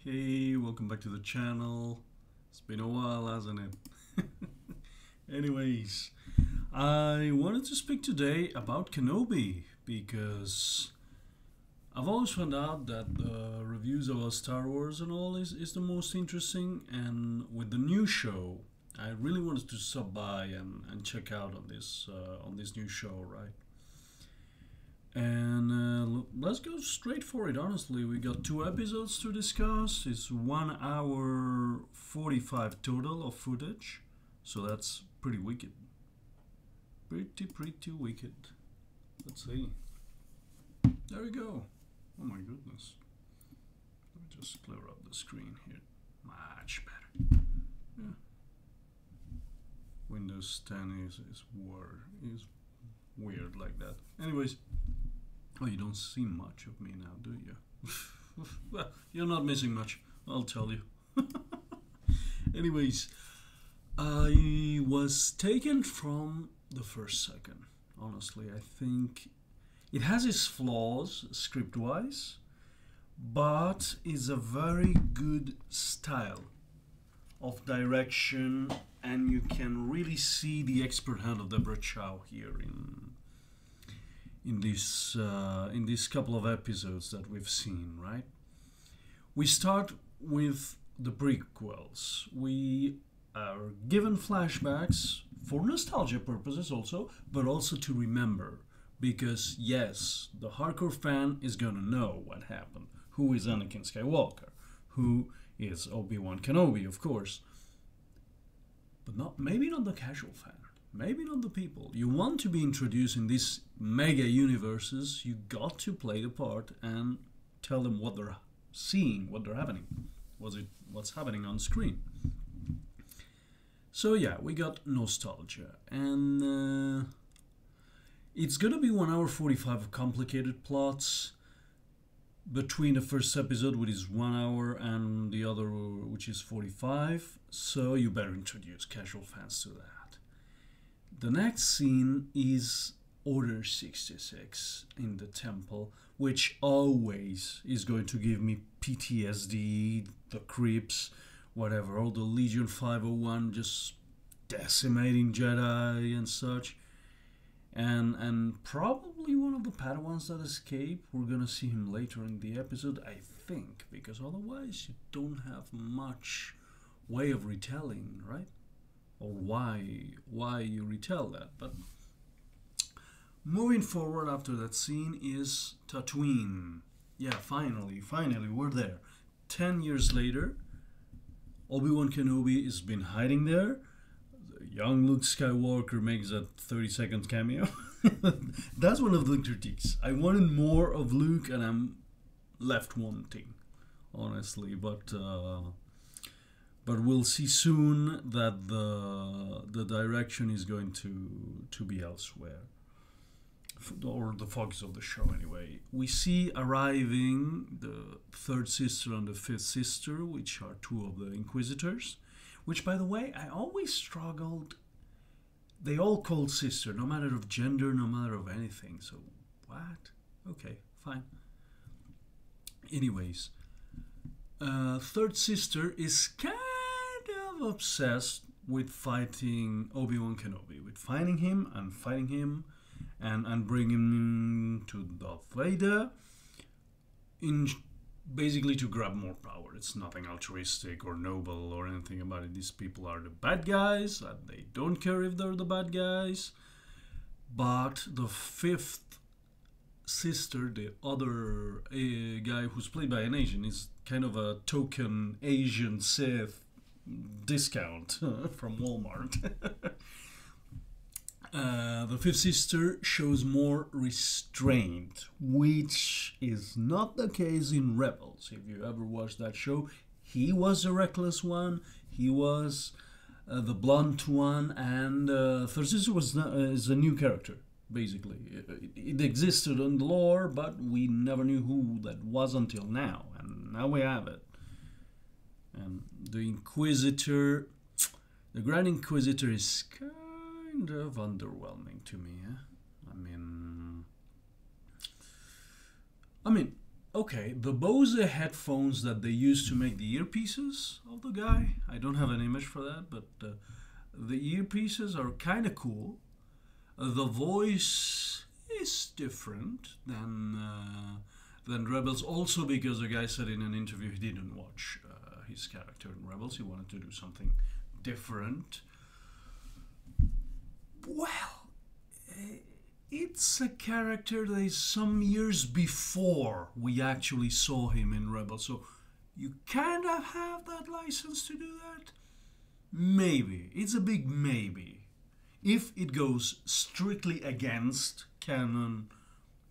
Hey, welcome back to the channel. It's been a while, hasn't it? Anyways, I wanted to speak today about Kenobi because I've always found out that the reviews about Star Wars and all is the most interesting, and with the new show, I really wanted to stop by and check out on this new show, right? And let's go straight for it. Honestly, we got 2 episodes to discuss. It's 1 hour 45 total of footage, so that's pretty wicked. Pretty wicked. Let's see. There we go. Oh my goodness. Let me just clear up the screen here. Much better. Yeah. Windows 10 is weird like that. Anyways. Oh, you don't see much of me now, do you? Well, you're not missing much, I'll tell you. Anyways, I was taken from the first second. Honestly, I think it has its flaws script-wise, but it's a very good style of direction, and you can really see the expert hand of Deborah Chow here in this couple of episodes that we've seen, right? We start with the prequels. We are given flashbacks for nostalgia purposes also, but also to remember, because yes, the hardcore fan is gonna know what happened. Who is Anakin Skywalker? Who is Obi-Wan Kenobi, of course, but maybe not the casual fan. Maybe not the people. You want to be introduced in these mega universes, you got to play the part and tell them what they're seeing, what they're happening. What's happening on screen. So yeah, we got nostalgia. And it's gonna be 1 hour 45 of complicated plots between the first episode, which is 1 hour, and the other, which is 45. So you better introduce casual fans to that. The next scene is Order 66 in the temple, which always is going to give me PTSD, the creeps, whatever, all the Legion 501 just decimating Jedi and such. And probably one of the Padawans that escape. We're gonna see him later in the episode, I think, because otherwise you don't have much way of retelling, right? Or why you retell that. But moving forward after that scene is Tatooine. Yeah, finally, we're there. 10 years later, Obi-Wan Kenobi has been hiding there. The young Luke Skywalker makes a 30-second cameo. That's one of the critiques. I wanted more of Luke, and I'm left wanting, honestly. But we'll see soon that the direction is going to be elsewhere, or the focus of the show anyway. We see arriving the third sister and the fifth sister, which are 2 of the Inquisitors, which, by the way, I always struggled. They all called sister, no matter of gender, no matter of anything. So what? Okay, fine. Anyways, third sister is kind of obsessed with fighting Obi-Wan Kenobi, with finding him and fighting him and bringing him to Darth Vader, basically to grab more power. It's nothing altruistic or noble or anything about it. These people are the bad guys, and they don't care if they're the bad guys. But the fifth sister, the other guy who's played by an Asian, is kind of a token Asian Sith discount from Walmart. The fifth sister shows more restraint, which is not the case in Rebels. If you ever watched that show, he was the reckless one, he was the blunt one, and third sister is a new character. Basically, it existed in the lore, but we never knew who that was until now, and now we have it. And the Inquisitor, the Grand Inquisitor, is kind of underwhelming to me. I mean, Okay, the Bose headphones that they used to make the earpieces of the guy, I don't have an image for that, but the earpieces are kind of cool. The voice is different than Rebels, also because the guy said in an interview he didn't watch his character in Rebels. He wanted to do something different. Well, it's a character that is some years before we actually saw him in Rebels, so you kind of have that license to do that? Maybe. It's a big maybe. If it goes strictly against canon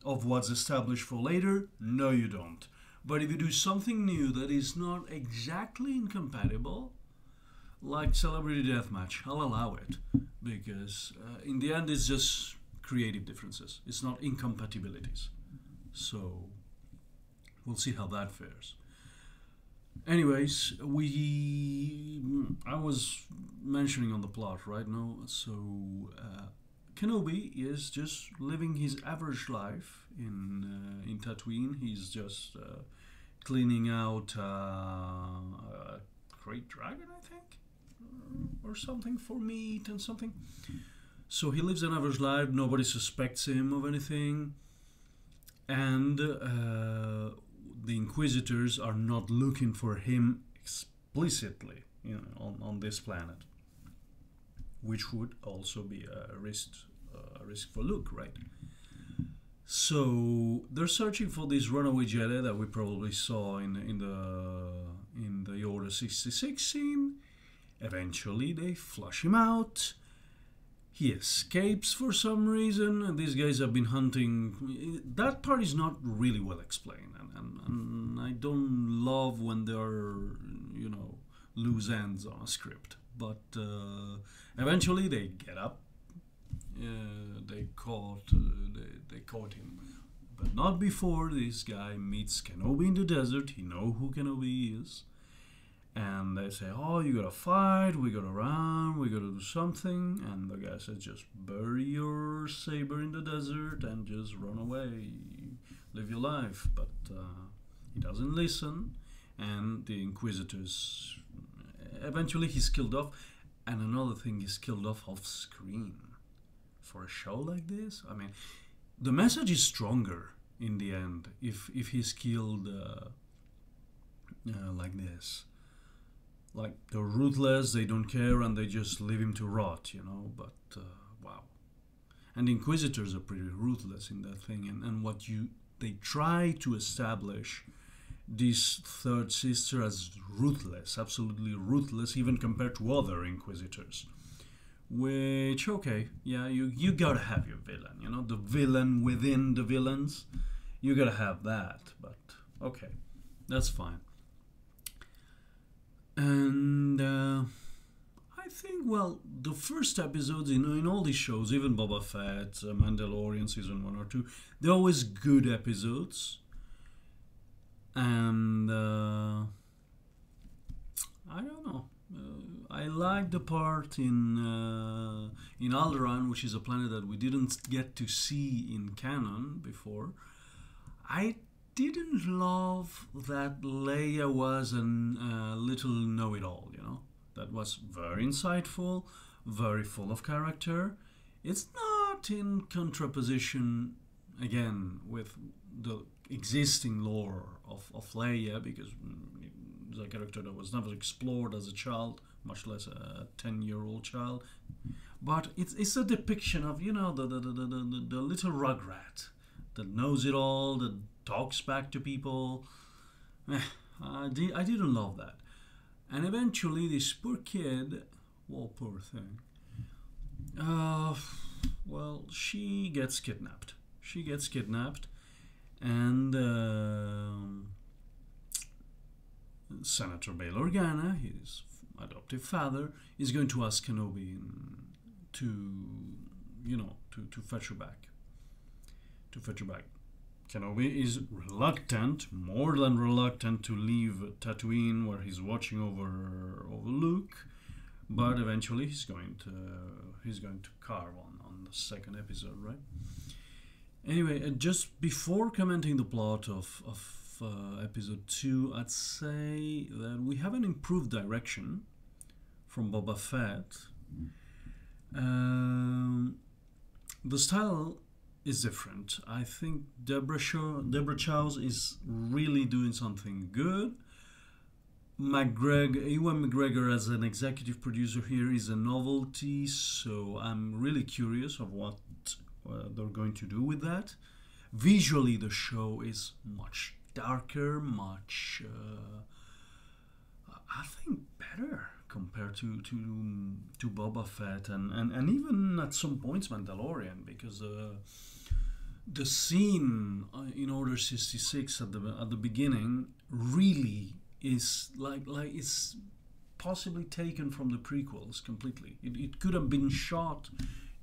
of what's established for later, no you don't. But if you do something new that is not exactly incompatible, like Celebrity Deathmatch, I'll allow it. Because in the end it's just creative differences. It's not incompatibilities. So we'll see how that fares. Anyways, I was mentioning on the plot right now. So Kenobi is just living his average life in Tatooine. He's just cleaning out a great dragon, I think, or something for meat and something. So he lives an average life. Nobody suspects him of anything, and the Inquisitors are not looking for him explicitly, on this planet, which would also be a risk for Luke, right? So they're searching for this runaway Jedi that we probably saw in the Order 66 scene. Eventually, they flush him out. He escapes for some reason, and these guys have been hunting. That part is not really well explained, and I don't love when there are, loose ends on a script. But eventually they get up. They caught him, but not before this guy meets Kenobi in the desert. He knows who Kenobi is. And they say, oh, you gotta fight, we gotta run, we gotta do something. And the guy says, just bury your saber in the desert and just run away, live your life. But he doesn't listen, and the Inquisitors, eventually he's killed off. And another thing, he's killed off screen. For a show like this, I mean, the message is stronger in the end if he's killed like this. Like, they're ruthless, they don't care, and they just leave him to rot, but wow. And the Inquisitors are pretty ruthless in that thing, and they try to establish this third sister as ruthless, absolutely ruthless, even compared to other Inquisitors. Which, okay, yeah, you gotta have your villain, the villain within the villains. You gotta have that, but okay, that's fine. And I think, well, the first episodes in all these shows, even Boba Fett, Mandalorian season 1 or 2, they're always good episodes. And I don't know. I like the part in Alderaan, which is a planet that we didn't get to see in canon before. I didn't love that Leia was a little know-it-all, That was very insightful, very full of character. It's not in contraposition, again, with the existing lore of Leia, because it's a character that was never explored as a child, much less a 10-year-old child. But it's a depiction of, the little rugrat that knows it all, that talks back to people. I didn't love that. And eventually this poor kid, well, poor thing, well, she gets kidnapped. And Senator Bail Organa, his adoptive father, is going to ask Kenobi to fetch her back. Kenobi is reluctant, more than reluctant, to leave Tatooine, where he's watching over Luke, but eventually he's going to carve on the second episode, right? Anyway, just before commenting the plot of episode 2, I'd say that we have an improved direction from Boba Fett. The style is different. I think Deborah Chow's is really doing something good. Ewan McGregor as an executive producer here is a novelty, so I'm really curious of what they're going to do with that. Visually, the show is much darker, much, I think, better compared to Boba Fett and even at some points Mandalorian, because the scene in Order 66 at the beginning really is like it's possibly taken from the prequels completely. It could have been shot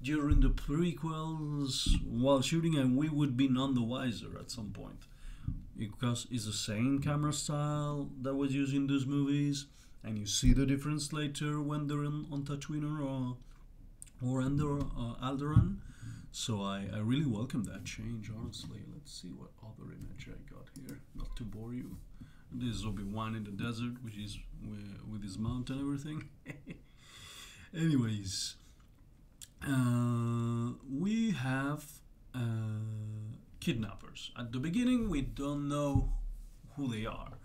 during the prequels while shooting, and we would be none the wiser at some point, because it's the same camera style that was used in those movies, and you see the difference later when they're on Tatooine or under Alderaan. So I really welcome that change, honestly. Let's see what other image I got here, not to bore you. This is Obi-Wan in the desert, which is with his mount and everything. Anyways, we have kidnappers. At the beginning, we don't know who they are,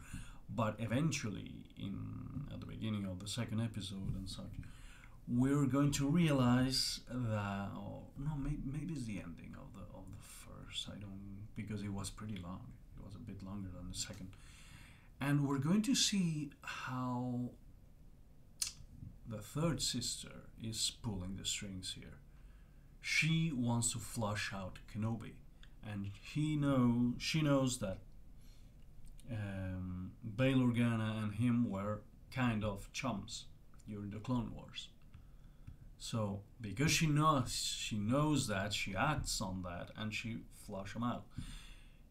but eventually, at the beginning of the second episode and such, we're going to realize that, maybe it's the ending of the first. I don't, because it was pretty long. It was a bit longer than the second. And we're going to see how the third sister is pulling the strings here. She wants to flush out Kenobi, and she knows that Bail Organa and him were kind of chums during the Clone Wars. So because she knows that, she acts on that, and she flush them out.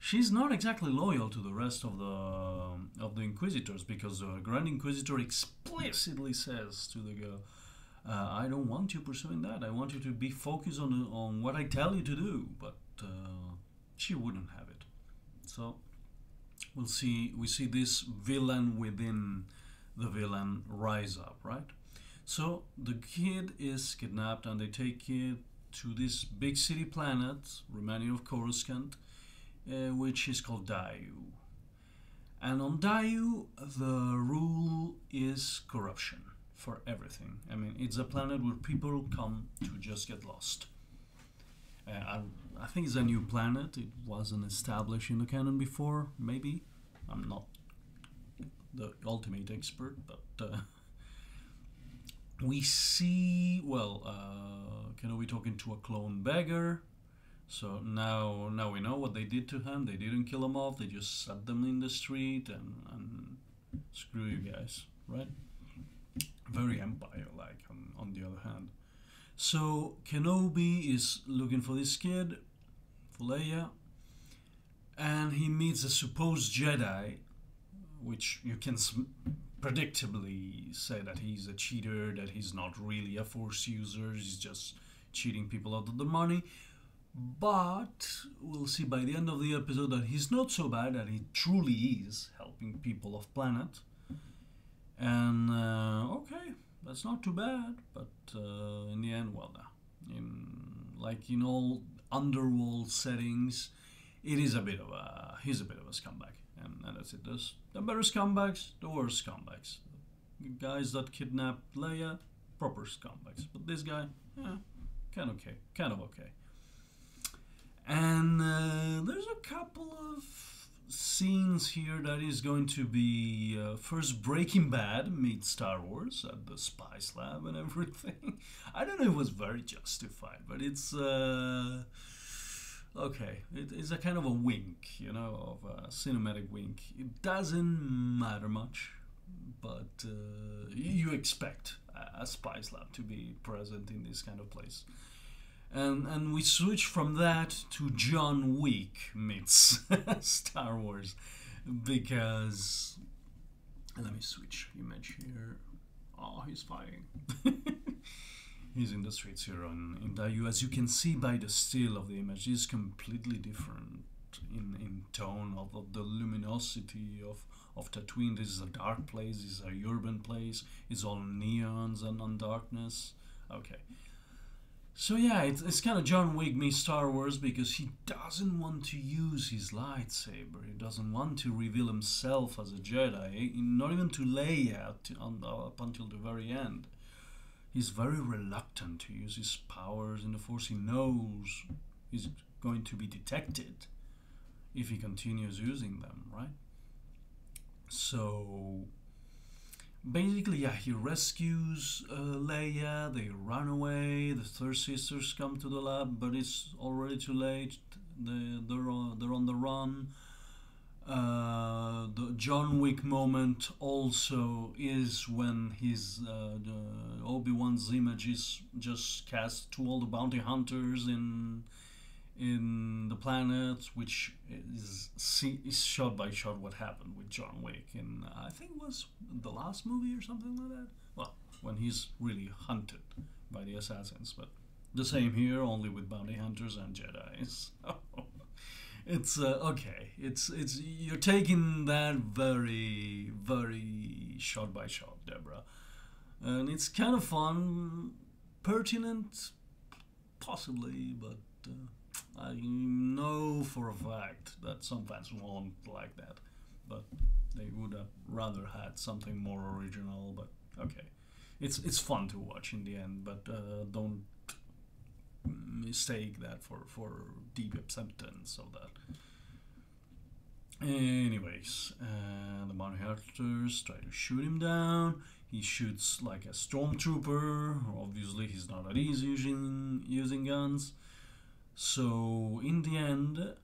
She's not exactly loyal to the rest of the Inquisitors, because the Grand Inquisitor explicitly says to the girl, "I don't want you pursuing that. I want you to be focused on what I tell you to do." But she wouldn't have it. So we see this villain within the villain rise up, right? So the kid is kidnapped, and they take it to this big city planet, reminding of Coruscant, which is called Dayu. And on Dayu, the rule is corruption for everything. I mean, it's a planet where people come to just get lost. I think it's a new planet. It wasn't established in the canon before, maybe. I'm not the ultimate expert, but we see, Kenobi talking to a clone beggar. So now we know what they did to him. They didn't kill him off. They just set them in the street and screw you guys, right? Very Empire-like, on the other hand. So Kenobi is looking for this kid, for Leia, and he meets a supposed Jedi, which you can predictably say that he's a cheater, that he's not really a Force user, he's just cheating people out of the money. But we'll see by the end of the episode that he's not so bad, that he truly is helping people off planet. And okay, that's not too bad, but in the end, in all underworld settings, he's a bit of a scumbag, and that's it. There's the better scumbags, the worse scumbags. The guys that kidnapped Leia, proper scumbags, but this guy, kind of okay. And there's a couple of scenes here that is going to be first Breaking Bad meets Star Wars at the Spice Lab and everything. I don't know if it was very justified, but it's okay. It's a kind of a wink, of a cinematic wink. It doesn't matter much, but you expect a Spice Lab to be present in this kind of place. And we switch from that to John Wick meets Star Wars, because let me switch image here. Oh, he's fighting. He's in the streets here in Dayu. As you can see by the still of the image, it's completely different in tone of the luminosity of Tatooine. This is a dark place, this is a urban place, it's all neons and on darkness. Okay. So yeah, it's kind of John Wick meets Star Wars because he doesn't want to use his lightsaber. He doesn't want to reveal himself as a Jedi, not even to Leia up until the very end. He's very reluctant to use his powers in the Force. He knows he's going to be detected if he continues using them, right? So basically, yeah, he rescues Leia, they run away, the third sisters come to the lab, but it's already too late. They're on the run. The John Wick moment also is when his Obi-Wan's image is just cast to all the bounty hunters in the planet, which is shot by shot what happened with John Wick in, I think it was the last movie or something like that. Well, when he's really hunted by the assassins, but the same here, only with bounty hunters and Jedis. It's okay. It's you're taking that very, very shot by shot, Deborah, and it's kind of fun, pertinent, possibly, but I know for a fact that some fans won't like that, but they would have rather had something more original. But okay, it's fun to watch in the end, but don't mistake that for deep acceptance of that. Anyways, the bounty hunters try to shoot him down. He shoots like a stormtrooper. Obviously, he's not at ease using guns. So in the end,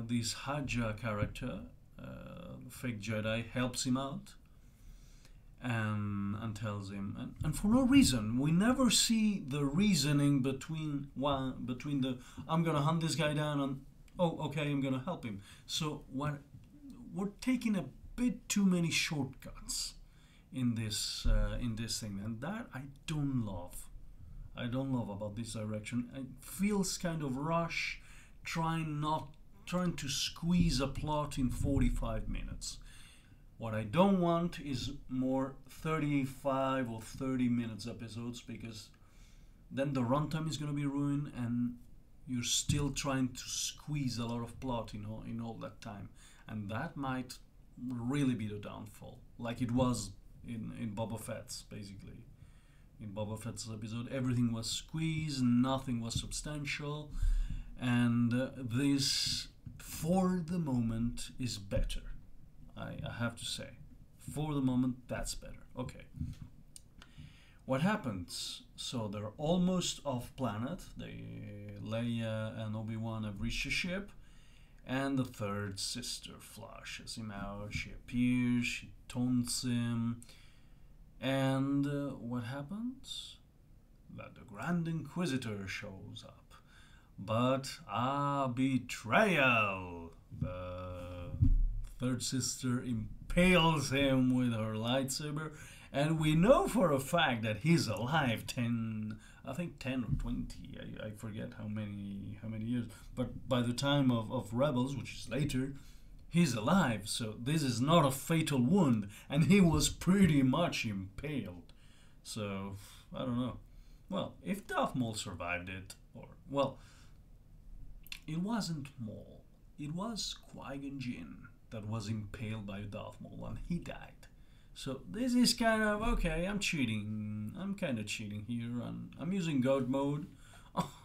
this Haja character, fake Jedi, helps him out and tells him, and for no reason. We never see the reasoning between the I'm gonna hunt this guy down and oh okay, I'm gonna help him. So we're taking a bit too many shortcuts in this thing, and that I don't love. I don't love about this direction. It feels kind of rush, trying to squeeze a plot in 45 minutes. What I don't want is more 35 or 30 minutes episodes, because then the runtime is going to be ruined and you're still trying to squeeze a lot of plot in all that time. And that might really be the downfall, like it was in Boba Fett's, basically. In Boba Fett's episode, everything was squeezed, nothing was substantial, and this, for the moment, is better. I have to say, for the moment, that's better. Okay. What happens? So they're almost off planet. Leia and Obi-Wan have reached a ship, and the third sister flashes him out. She appears, she taunts him, and what happens? That the Grand Inquisitor shows up. But betrayal! The third sister impales him with her lightsaber, and we know for a fact that he's alive 10 or 20, I forget how many years, but by the time of Rebels, which is later, he's alive. So this is not a fatal wound, and he was pretty much impaled. So I don't know. Well, if Darth Maul survived it, or well, it wasn't Maul, it was Qui-Gon Jinn that was impaled by Darth Maul, and he died. So this is kind of, okay, I'm cheating. I'm kind of cheating here, and I'm using God mode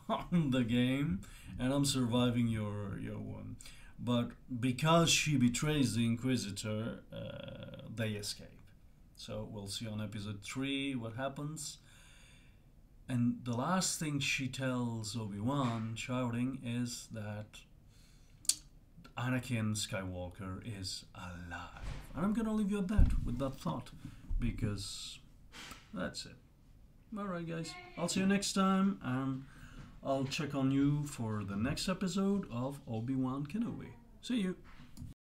on the game, and I'm surviving your one. But because she betrays the Inquisitor, they escape. So we'll see on episode 3 what happens. And the last thing she tells Obi-Wan, shouting, is that Anakin Skywalker is alive. And I'm gonna leave you at that, with that thought, because that's it. Alright guys, I'll see you next time, and I'll check on you for the next episode of Obi-Wan Kenobi. See you!